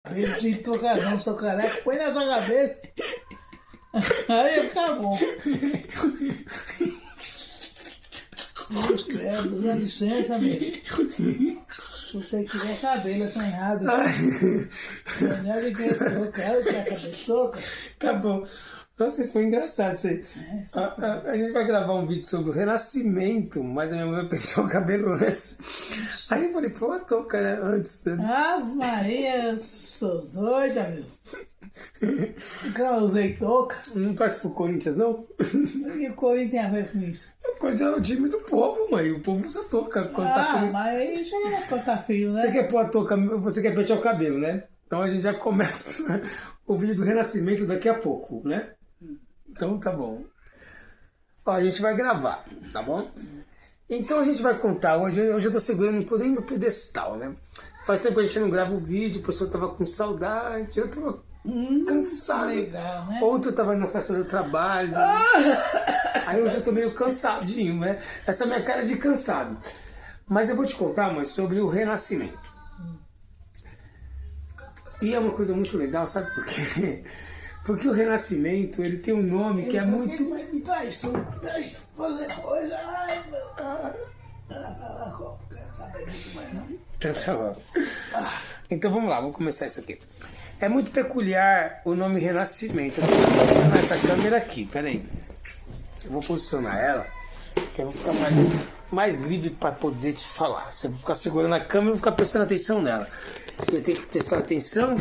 Não precisa tocar não, sou careca. Põe na tua cabeça. Aí ia ficar bom. Deus credo, dá licença, amigo. Se você quiser cabelo assanhado, eu quero que a cabeça toca. Tá bom. Nossa, foi engraçado isso aí. A gente vai gravar um vídeo sobre o renascimento, mas a minha mãe penteou o cabelo antes. Aí eu falei, pô, a touca, né? Antes. Né? Ave Maria, eu sou doida, meu. Nunca usei touca. Não torce pro Corinthians, não? O que o Corinthians tem a ver com isso? O Corinthians é o time do povo, mãe. O povo usa touca quando tá frio. Mas isso aí é quando tá frio, né? Você quer pôr a touca, você quer pentear o cabelo, né? Então a gente já começa o vídeo do renascimento daqui a pouco, né? Então tá bom. Ó, a gente vai gravar, tá bom? Então a gente vai contar. Hoje eu tô segurando, não tô nem no pedestal, né? Faz tempo que a gente não grava o vídeo, o pessoal tava com saudade, eu tava cansado. Legal, né? Ontem eu tava na festa do trabalho. Aí hoje eu tô meio cansadinho, né? Essa é a minha cara de cansado. Mas eu vou te contar, mãe, sobre o renascimento. E é uma coisa muito legal, sabe por quê? Porque o renascimento, ele tem um nome que é muito... Ele vai me dar suco, deixa fazer coisa. Ai, meu... Tá bom. Então vamos lá, vamos começar isso aqui. É muito peculiar o nome renascimento. Eu vou posicionar essa câmera aqui, peraí. Eu vou posicionar ela, que eu vou ficar mais livre para poder te falar. Se eu vou ficar segurando a câmera, eu vou ficar prestando atenção nela. Eu tenho que prestar atenção,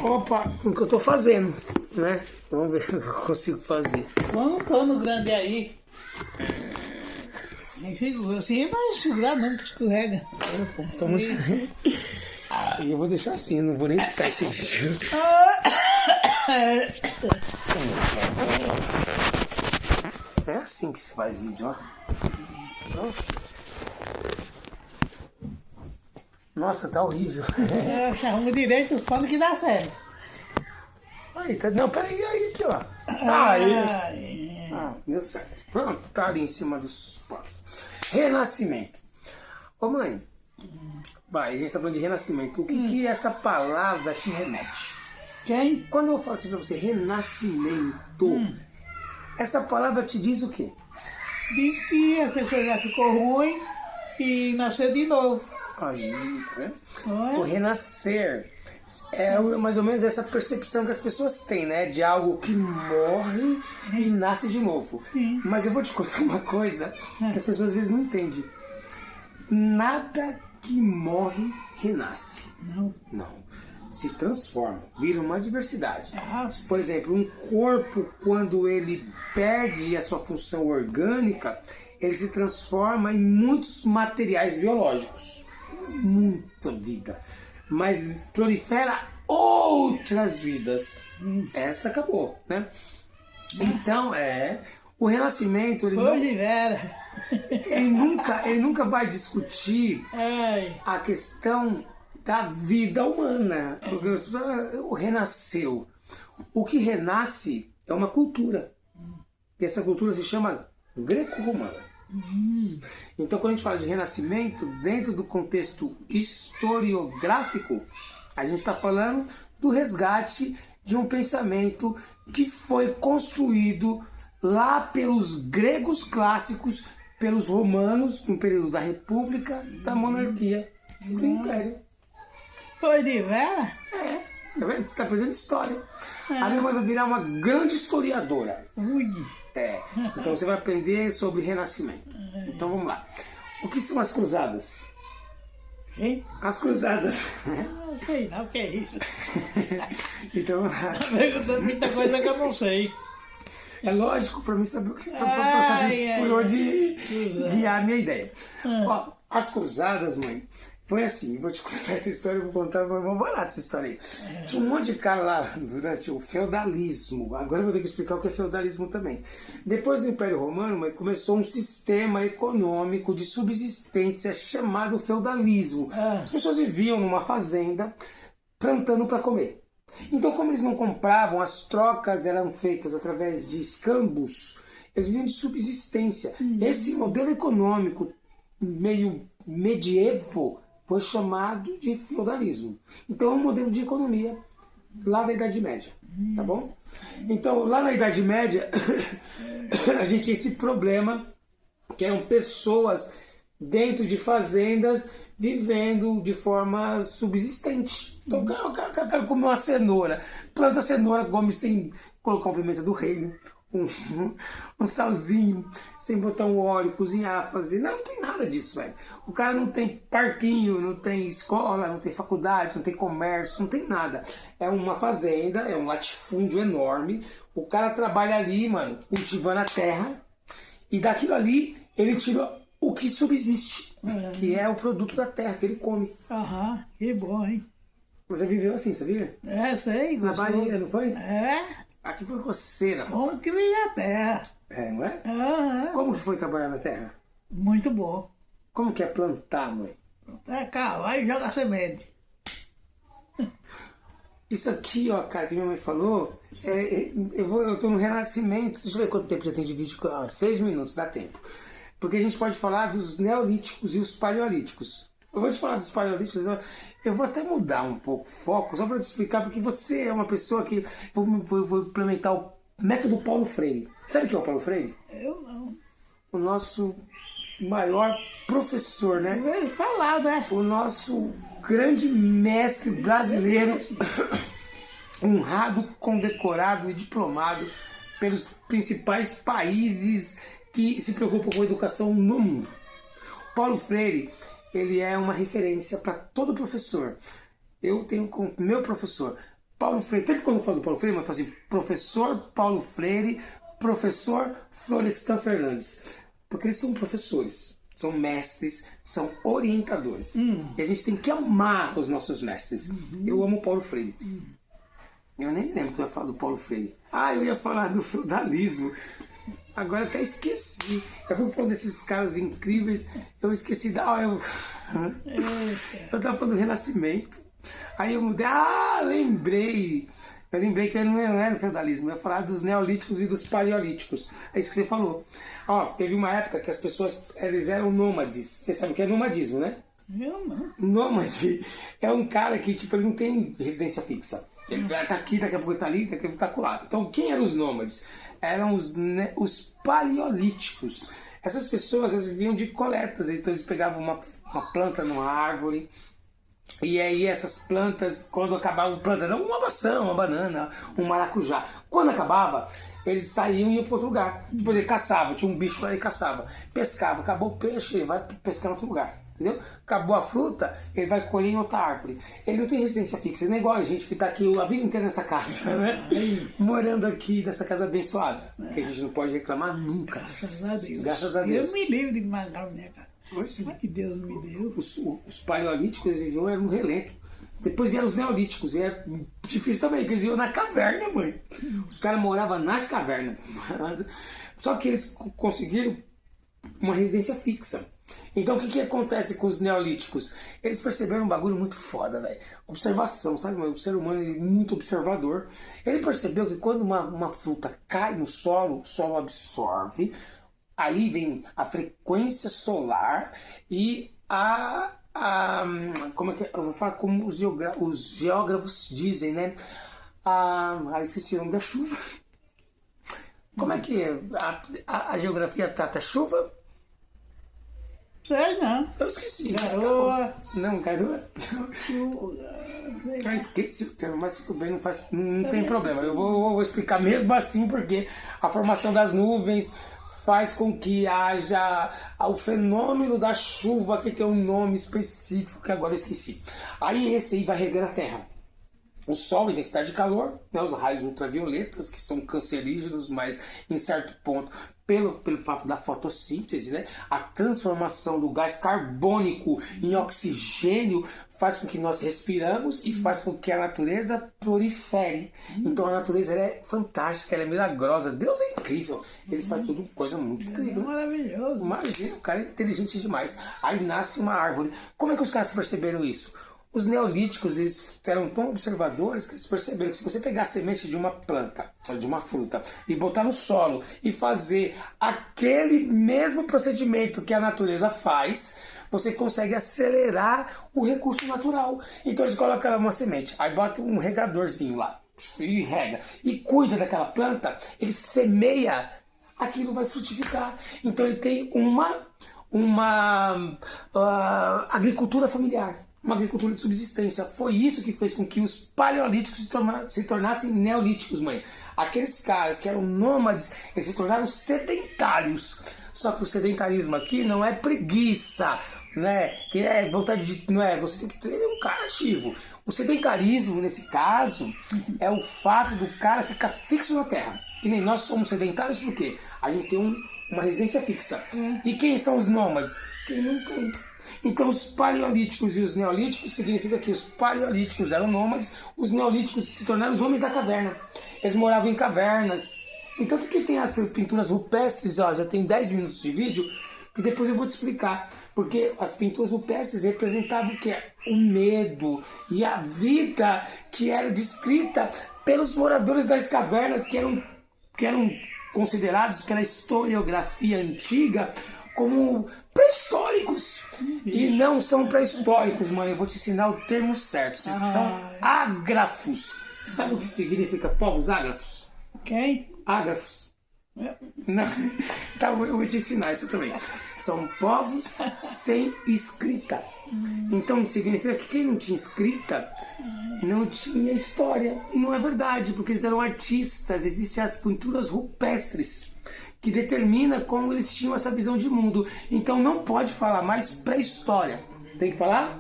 opa, no que eu tô fazendo, né? Vamos ver o que eu consigo fazer. Põe um pano grande aí. Segura, assim não é segurar não, que escorrega. Tô muito... E eu vou deixar assim, não vou nem ficar esse vídeo. É assim que se faz vídeo, ó. Nossa, tá horrível. Arruma direito os panos que dá certo. Aí, tá... Não, peraí, aí, aqui, ó. Aí. Deu certo. Pronto, tá ali em cima dos panos. Renascimento. Ô mãe, vai, a gente tá falando de renascimento. O que essa palavra te remete? Quem? Quando eu falo assim pra você, renascimento, essa palavra te diz o quê? Diz que a pessoa já ficou ruim e nasceu de novo. Aí, tá vendo? Não O é? renascer é mais ou menos essa percepção que as pessoas têm, né? De algo que morre e nasce de novo. Sim. Mas eu vou te contar uma coisa que as pessoas às vezes não entendem. Nada que morre renasce. Não. Não. Se transforma, vira uma diversidade. Ah, Por exemplo, um corpo, quando ele perde a sua função orgânica, ele se transforma em muitos materiais biológicos. Muita vida. Mas prolifera outras vidas. Essa acabou, né? Então, o renascimento, hoje Vera. ele nunca vai discutir Ai. a questão da vida humana. Porque o renasceu. O que renasce é uma cultura. E essa cultura se chama greco-romana. Então, quando a gente fala de renascimento, dentro do contexto historiográfico, a gente está falando do resgate de um pensamento que foi construído lá pelos gregos clássicos, pelos romanos, no período da República, da monarquia, do Império. Foi de Vera? Tá vendo? Você está aprendendo história. A minha mãe vai virar uma grande historiadora. Ui. Então você vai aprender sobre renascimento. Então vamos lá. O que são as cruzadas? Quem? As cruzadas. Não sei não, o que é isso? Então, Perguntando muita coisa que eu não sei. é lógico para mim saber o que Ai, por onde ai. guiar a minha ideia. Ó, as cruzadas, mãe, foi assim, vou te contar essa história, vou contar, foi uma barata essa história aí. Tinha um monte de cara lá durante o feudalismo, agora eu vou ter que explicar o que é feudalismo também. Depois do Império Romano, mãe, começou um sistema econômico de subsistência chamado feudalismo. As pessoas viviam numa fazenda plantando para comer. Então, como eles não compravam, as trocas eram feitas através de escambos, eles viviam de subsistência. Esse modelo econômico meio medievo foi chamado de feudalismo. Então é um modelo de economia lá da Idade Média, tá bom? Então lá na Idade Média a gente tinha esse problema que eram pessoas dentro de fazendas vivendo de forma subsistente. Então o cara come uma cenoura, planta a cenoura, come sem colocar uma pimenta do reino, um salzinho, sem botar um óleo, cozinhar, fazer. Não tem nada disso, velho. O cara não tem parquinho, não tem escola, não tem faculdade, não tem comércio, não tem nada. É uma fazenda, é um latifúndio enorme. O cara trabalha ali, mano, cultivando a terra, e daquilo ali ele tira o que subsiste, que é o produto da terra que ele come. Aham, que bom, hein? Você viveu assim, sabia? Sei, Na gostou. Bahia, não foi? É, Aqui foi roceira. vamos criar a terra. É, não é? Aham, Como que foi trabalhar na terra? muito bom. Como que é plantar, mãe? É, cá, vai e joga a semente. Isso aqui, ó, cara, que minha mãe falou, eu tô no renascimento. Deixa eu ver quanto tempo já tem de vídeo. 6 minutos, dá tempo. Porque a gente pode falar dos neolíticos e os paleolíticos. Eu vou te falar dos paleolíticos, eu vou até mudar um pouco o foco, só para te explicar, porque você é uma pessoa que... Vou implementar o método Paulo Freire. Sabe o que é o Paulo Freire? Eu não. O nosso maior professor, né? Eu vejo falar, né? O nosso grande mestre brasileiro, honrado, condecorado e diplomado pelos principais países que se preocupam com a educação no mundo. Paulo Freire, ele é uma referência para todo professor. Eu tenho como meu professor Paulo Freire. Sempre quando eu falo do Paulo Freire, eu falo assim, professor Paulo Freire, professor Florestan Fernandes. Porque eles são professores, são mestres, são orientadores. E a gente tem que amar os nossos mestres. Eu amo o Paulo Freire. Eu nem lembro que eu ia falar do Paulo Freire. Eu ia falar do feudalismo. Agora até esqueci. Eu fui falando desses caras incríveis, eu esqueci da... eu tava falando do Renascimento. Aí eu mudei. Lembrei. Eu lembrei que não era o feudalismo, eu ia falar dos neolíticos e dos paleolíticos. É isso que você falou. Teve uma época que as pessoas eles eram nômades. Você sabe o que é nomadismo, né? Eu não. Nômade é um cara que tipo, ele não tem residência fixa. Ele vai estar aqui, daqui a pouco ele está ali, daqui a pouco ele está acolá. Então quem eram os nômades? Eram os paleolíticos. Essas pessoas elas viviam de coletas, então eles pegavam uma planta numa árvore, e aí essas plantas, quando acabava a planta, não, uma maçã, uma banana, um maracujá. Quando acabava, eles saíam e iam para outro lugar. Depois ele caçava, tinha um bicho lá e caçava. Pescava, acabou o peixe, ele vai pescar em outro lugar. Entendeu? Acabou a fruta, ele vai colher em outra árvore. Ele não tem residência fixa, ele não é igual a gente que está aqui a vida inteira nessa casa, né? Morando aqui nessa casa abençoada. Que a gente não pode reclamar nunca. Graças a Deus. Graças a Deus. Eu me livro de matar a minha casa. Oxe. Mas que Deus me deu. Os paleolíticos eles viviam no relento. Depois vieram os neolíticos, e é difícil também, porque eles viviam na caverna, mãe. Os caras moravam nas cavernas. Só que eles conseguiram uma residência fixa. Então o que acontece com os neolíticos? Eles perceberam um bagulho muito foda, velho. Observação, sabe? O ser humano é muito observador. Ele percebeu que quando uma fruta cai no solo, o solo absorve. Aí vem a frequência solar e como é que eu vou falar como os geógrafos dizem, né? Esqueci o nome da chuva. Como é que a geografia trata a chuva? Sei não. Eu esqueci. Garoa. Não, garoa. Eu esqueci o termo, mas tudo bem, não tem problema. Eu vou explicar mesmo assim, porque a formação das nuvens faz com que haja o fenômeno da chuva que tem um nome específico que agora eu esqueci. Aí esse aí vai regar a Terra. O Sol, intensidade de calor, né, os raios ultravioletas, que são cancerígenos, mas em certo ponto, pelo fato da fotossíntese, né, a transformação do gás carbônico em oxigênio faz com que nós respiramos e faz com que a natureza prolifere. Então a natureza ela é fantástica, ela é milagrosa. Deus é incrível. Ele faz tudo coisa muito incrível. É maravilhoso. Imagina, o cara é inteligente demais. Aí nasce uma árvore. Como é que os caras perceberam isso? Os neolíticos eles eram tão observadores que eles perceberam que se você pegar a semente de uma planta, de uma fruta, e botar no solo e fazer aquele mesmo procedimento que a natureza faz, você consegue acelerar o recurso natural. Então eles colocam uma semente, aí bota um regadorzinho lá, e rega, e cuida daquela planta, ele semeia, aquilo vai frutificar. Então ele tem uma agricultura familiar, uma agricultura de subsistência. Foi isso que fez com que os paleolíticos se tornassem neolíticos, mãe. Aqueles caras que eram nômades, eles se tornaram sedentários. Só que o sedentarismo aqui não é preguiça, né? Que é vontade de, não é, você tem que ter um cara ativo. O sedentarismo, nesse caso, é o fato do cara ficar fixo na terra. Que nem nós somos sedentários porque a gente tem uma residência fixa. E quem são os nômades? Quem não tem. Então os paleolíticos e os neolíticos significa que os paleolíticos eram nômades, os neolíticos se tornaram os homens da caverna. Eles moravam em cavernas. Então que tem as pinturas rupestres, ó, já tem 10 minutos de vídeo, que depois eu vou te explicar. Porque as pinturas rupestres representavam o que? O medo e a vida que era descrita pelos moradores das cavernas, que eram considerados pela historiografia antiga como pré-históricos. E não são pré-históricos, mãe. Eu vou te ensinar o termo certo. São ágrafos. Sabe o que significa povos ágrafos? Quem? Ágrafos. Não. Tá, eu vou te ensinar isso também. São povos sem escrita. Então significa que quem não tinha escrita não tinha história. E não é verdade, porque eles eram artistas. Existem as pinturas rupestres que determina como eles tinham essa visão de mundo. Então não pode falar mais pré-história. Tem que falar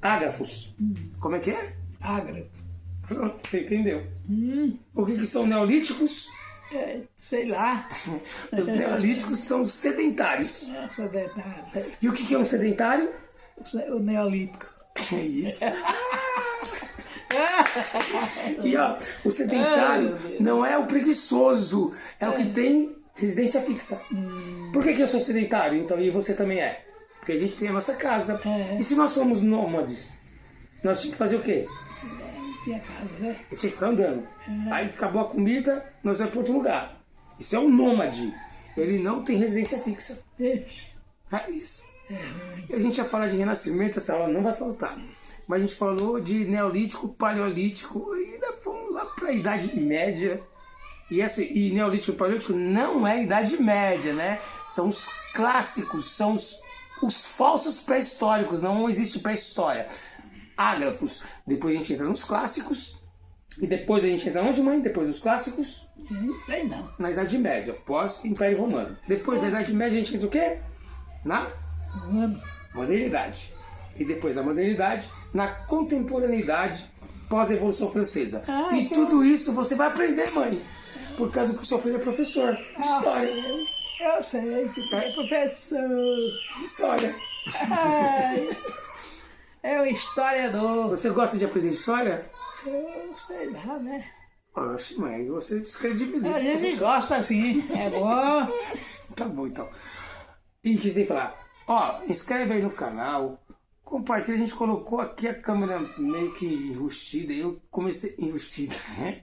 ágrafos. Como é que é? Ágrafo. Pronto, você entendeu. O que são neolíticos? Sei lá. Os neolíticos são sedentários. Sedentário. E o que é um sedentário? O neolítico. É isso. E ó, o sedentário não é o preguiçoso, é o que tem residência fixa. Por que eu sou sedentário, então, e você também é? Porque a gente tem a nossa casa. E se nós somos nômades, nós tínhamos que fazer o quê? Não tinha casa, né? Eu tinha que ficar andando. Aí acabou a comida, nós vamos para outro lugar. Isso é um nômade. Ele não tem residência fixa. É isso. E a gente ia falar de renascimento, essa aula não vai faltar. Mas a gente falou de neolítico, paleolítico, e ainda fomos lá para a Idade Média. E neolítico e paleolítico não é Idade Média, né? São os clássicos, são os falsos pré-históricos, não existe pré-história. Ágrafos, depois a gente entra nos clássicos, e depois a gente entra onde, mãe? Depois dos clássicos? Sei não. Na Idade Média, pós-Império Romano. Depois da Idade Média a gente entra o quê? Na modernidade. E depois da modernidade, na contemporaneidade, pós-Revolução Francesa. E tudo isso você vai aprender, mãe, por causa que o seu filho é professor de história. Eu sei que é professor de história. É um historiador. Você gosta de aprender história? Eu sei lá, né? Oxe, mãe, você descredibiliza. A gente gosta assim, é bom. Tá bom, então. E que você falar, ó, inscreve aí no canal, compartilha. A gente colocou aqui a câmera meio que enrustida, eu comecei enrustida, né?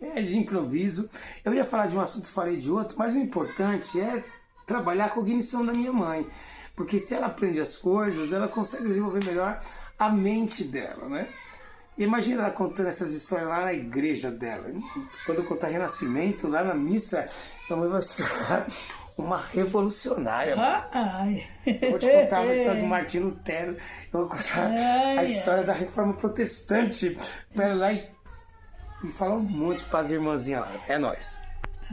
É de improviso. Eu ia falar de um assunto, falei de outro, mas o importante é trabalhar a cognição da minha mãe. Porque se ela aprende as coisas, ela consegue desenvolver melhor a mente dela, né? E imagina ela contando essas histórias lá na igreja dela. Quando eu contar Renascimento, lá na missa, a mãe vai ser uma revolucionária. Eu vou te contar a história do Martim Lutero. Eu vou contar a história da Reforma Protestante. Vai lá e falar um monte para as irmãzinhas lá. É nóis.